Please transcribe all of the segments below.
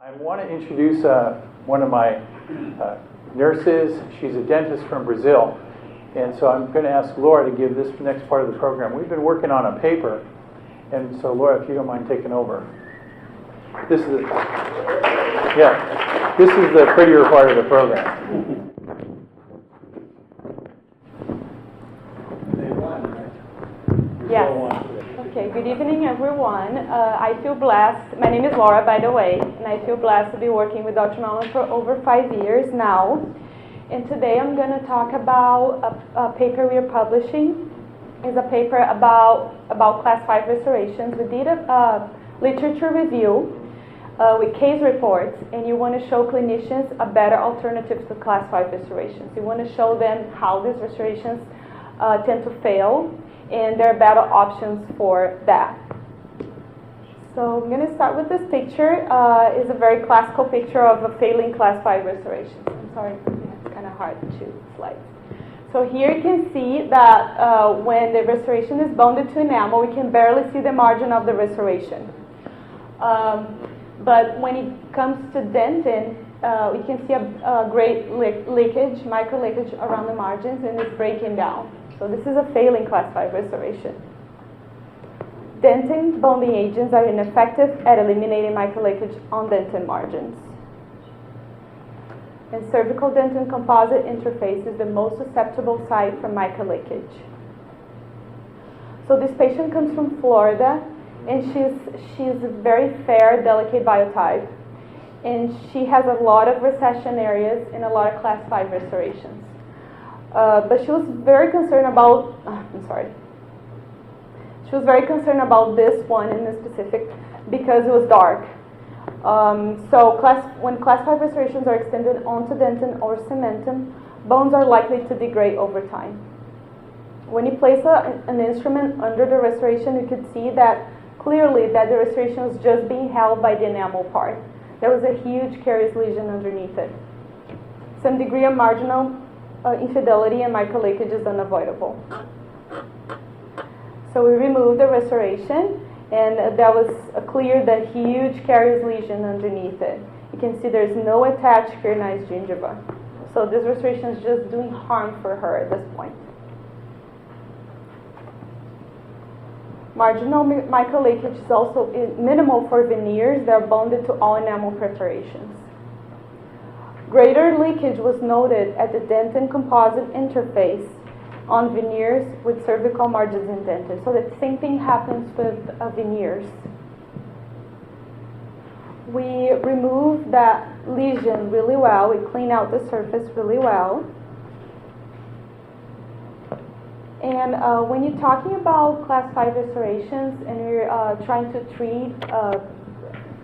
I want to introduce one of my nurses. She's a dentist from Brazil. And so I'm going to ask Laura to give this next part of the program. We've been working on a paper. And so Laura, if you don't mind taking over. This is the prettier part of the program. Yes. Okay, good evening, everyone. I feel blessed. My name is Laura, by the way, and I feel blessed to be working with Dr. Nolan for over 5 years now. And today I'm going to talk about a paper we are publishing. It's a paper about Class 5 restorations. We did a literature review with case reports, and you want to show clinicians a better alternative to Class 5 restorations. You want to show them how these restorations tend to fail, and there are better options for that. So I'm going to start with this picture. It's a very classical picture of a failing Class 5 restoration. I'm sorry, it's kind of hard to slide. So here you can see that when the restoration is bonded to enamel, we can barely see the margin of the restoration. But when it comes to dentin, we can see a great leakage, micro leakage around the margins, and it's breaking down. So this is a failing Class 5 restoration. Dentin bonding agents are ineffective at eliminating micro leakage on dentin margins. And cervical dentin composite interface is the most susceptible site for micro leakage. So this patient comes from Florida, and she's a very fair, delicate biotype. And she has a lot of recession areas and a lot of Class 5 restorations. But she was very concerned about, She was very concerned about this one in specific because it was dark. So when Class 5 restorations are extended onto dentin or cementum, bones are likely to degrade over time. When you place an instrument under the restoration, you could see that clearly that the restoration was just being held by the enamel part. There was a huge carious lesion underneath it. Some degree of marginal infidelity and micro leakage is unavoidable. So we removed the restoration, and that was clear the huge carious lesion underneath it. You can see there's no attached keratinized gingiva. So this restoration is just doing harm for her at this point. Marginal micro leakage is also minimal for veneers that are bonded to all enamel preparations. Greater leakage was noted at the dentin composite interface on veneers with cervical margins indented. So the same thing happens with veneers. We removed that lesion really well. We cleaned out the surface really well. And when you're talking about Class 5 restorations and you're trying to treat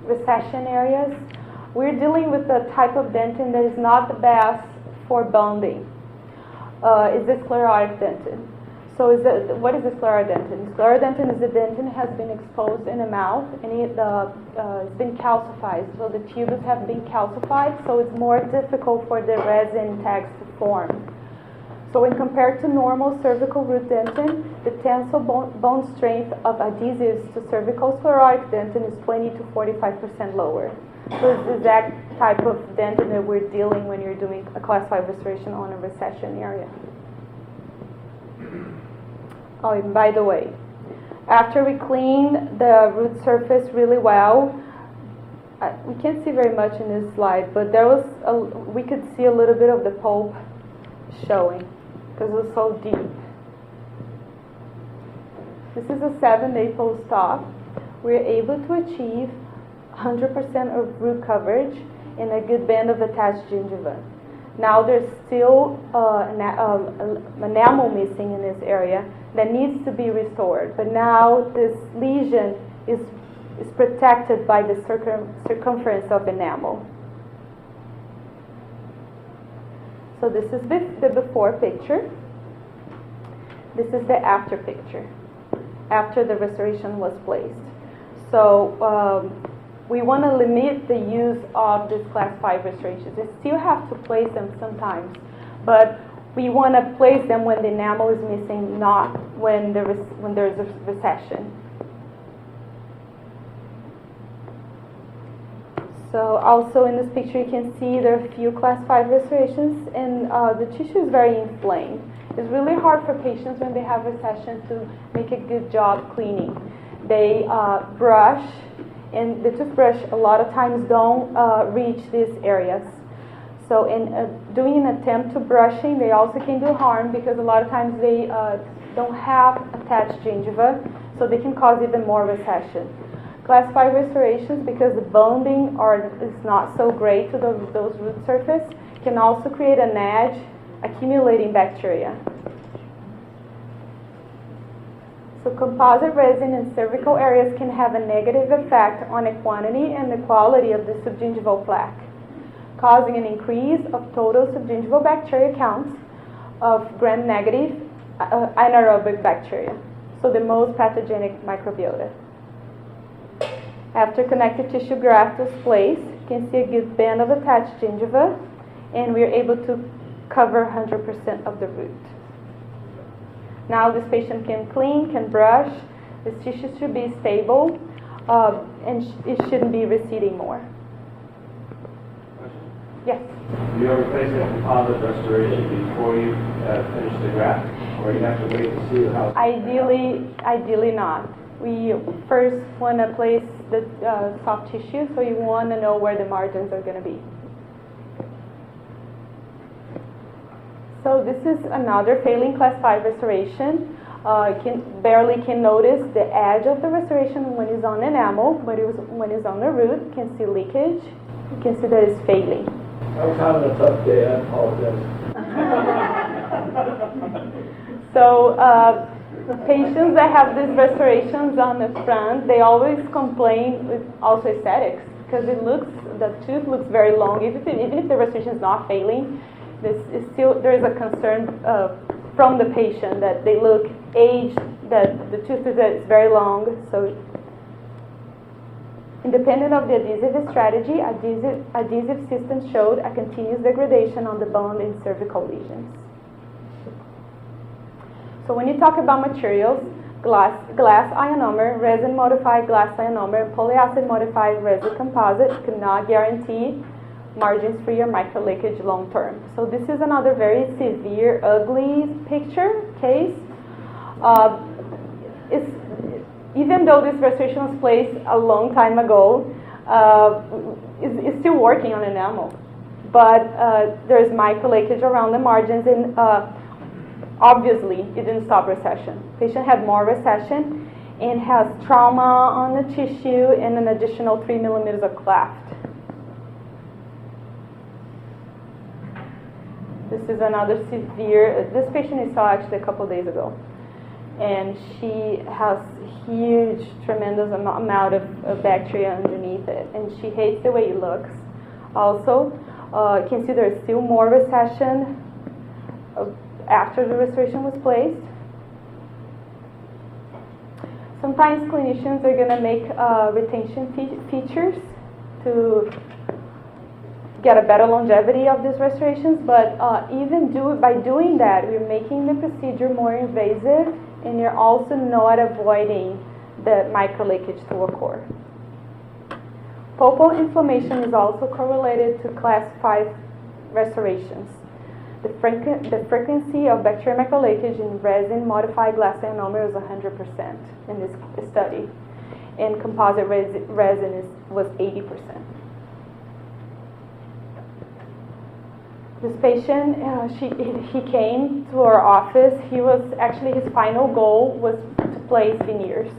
recession areas, we're dealing with a type of dentin that is not the best for bonding. Is the sclerotic dentin. So what is the sclerotic dentin? Sclerotic dentin is the dentin that has been exposed in the mouth and it's been calcified. So the tubules have been calcified, so it's more difficult for the resin tags to form. So when compared to normal cervical root dentin, the tensile bone strength of adhesives to cervical sclerotic dentin is 20 to 45% lower. So it's the exact type of dentin that we're dealing when you're doing a Class 5 restoration on a recession area. Oh, and by the way, after we clean the root surface really well, we can't see very much in this slide, but we could see a little bit of the pulp showing because it was so deep. This is a 7-day post-op. We're able to achieve 100% of root coverage and a good band of attached gingiva. Now there's still enamel missing in this area that needs to be restored, but now this lesion is protected by the circumference of enamel. So this is the before picture. This is the after picture, after the restoration was placed. So we want to limit the use of this Class 5 restorations. We still have to place them sometimes, but we want to place them when the enamel is missing, not when there's a recession. So also in this picture you can see there are a few class 5 restorations, and the tissue is very inflamed. It's really hard for patients when they have recession to make a good job cleaning. They brush, and the toothbrush a lot of times don't reach these areas. So in doing an attempt to brushing, they also can do harm because a lot of times they don't have attached gingiva, so they can cause even more recession. Class 5 restorations, because the bonding is not so great to those root surface, can also create an edge accumulating bacteria. So composite resin in cervical areas can have a negative effect on the quantity and the quality of the subgingival plaque, causing an increase of total subgingival bacteria counts of gram-negative anaerobic bacteria, so the most pathogenic microbiota. After connective tissue graft was placed, you can see a good band of attached gingiva, and we are able to cover 100% of the root. Now this patient can clean, can brush, this tissue should be stable, and it shouldn't be receding more. Yes? Do you ever place a composite restoration before you finish the graft, or you have to wait to see how? Ideally not. We first want to place the soft tissue, so you want to know where the margins are going to be. So this is another failing class 5 restoration. Barely can notice the edge of the restoration when it's on enamel, but when it's on the root, you can see leakage. You can see that it's failing. I was having a tough day, I apologize. So patients that have these restorations on the front, they always complain with also aesthetics, because the tooth looks very long. Even if the restoration is not failing, there is a concern from the patient that they look aged, that the tooth is very long. So independent of the adhesive strategy, adhesive systems showed a continuous degradation on the bone in cervical lesions. So when you talk about materials, glass ionomer, resin modified glass ionomer, and polyacid modified resin composite cannot guarantee margins free or micro leakage long term. So this is another very severe, ugly case. Even though this restoration was placed a long time ago, it's still working on enamel. But there's micro leakage around the margins, and obviously it didn't stop recession. Patient had more recession and has trauma on the tissue and an additional 3 millimeters of cleft. This is another severe, this patient I saw actually a couple days ago. And she has huge, tremendous amount of bacteria underneath it. And she hates the way it looks. Also, you can see there's still more recession after the restoration was placed. Sometimes clinicians are going to make retention features to get a better longevity of these restorations, but by doing that, we're making the procedure more invasive, and you're also not avoiding the micro leakage to occur. Pulpal inflammation is also correlated to class 5 restorations. The frequency of bacterial micro leakage in resin modified glass ionomer is 100% in this study, and composite resin was 80%. This patient, he came to our office. His final goal was to place veneers.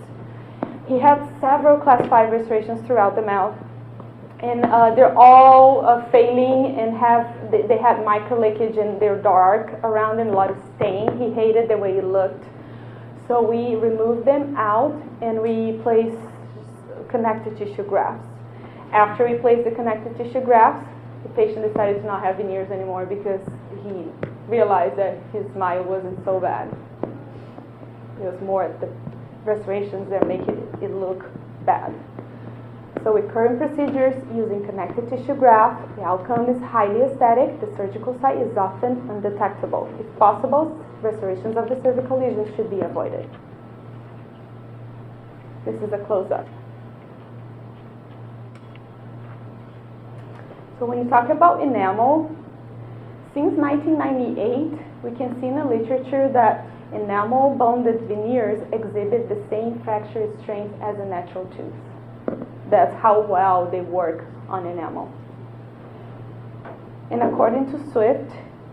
He had several class 5 restorations throughout the mouth, and they're all failing, and they had micro leakage, and they're dark around and a lot of stain. He hated the way it looked. So we removed them out, and we placed connective tissue grafts. After we placed the connective tissue grafts, the patient decided to not have veneers anymore because he realized that his smile wasn't so bad. It was more the restorations that make it look bad. So with current procedures using connective tissue graft, the outcome is highly aesthetic. The surgical site is often undetectable. If possible, restorations of the cervical lesions should be avoided. This is a close-up. So when you talk about enamel, since 1998, we can see in the literature that enamel bonded veneers exhibit the same fracture strength as a natural tooth. That's how well they work on enamel. And according to Swift,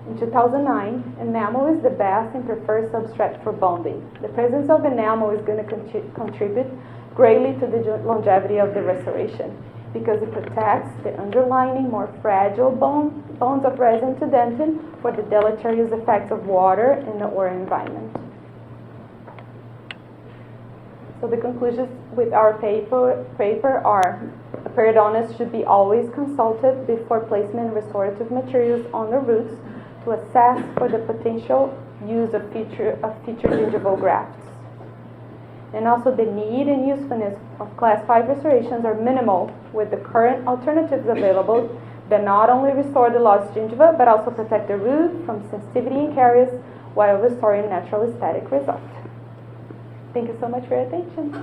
in 2009, enamel is the best and preferred substrate for bonding. The presence of enamel is going to contribute greatly to the longevity of the restoration because it protects the underlying, more fragile bones of resin to dentin for the deleterious effects of water in the oral environment. So the conclusions with our paper are: a periodontist should be always consulted before placement of restorative materials on the roots to assess for the potential use of future gingival grafts. And also the need and usefulness of class 5 restorations are minimal with the current alternatives available that not only restore the lost gingiva but also protect the root from sensitivity and caries while restoring natural aesthetic result. Thank you so much for your attention.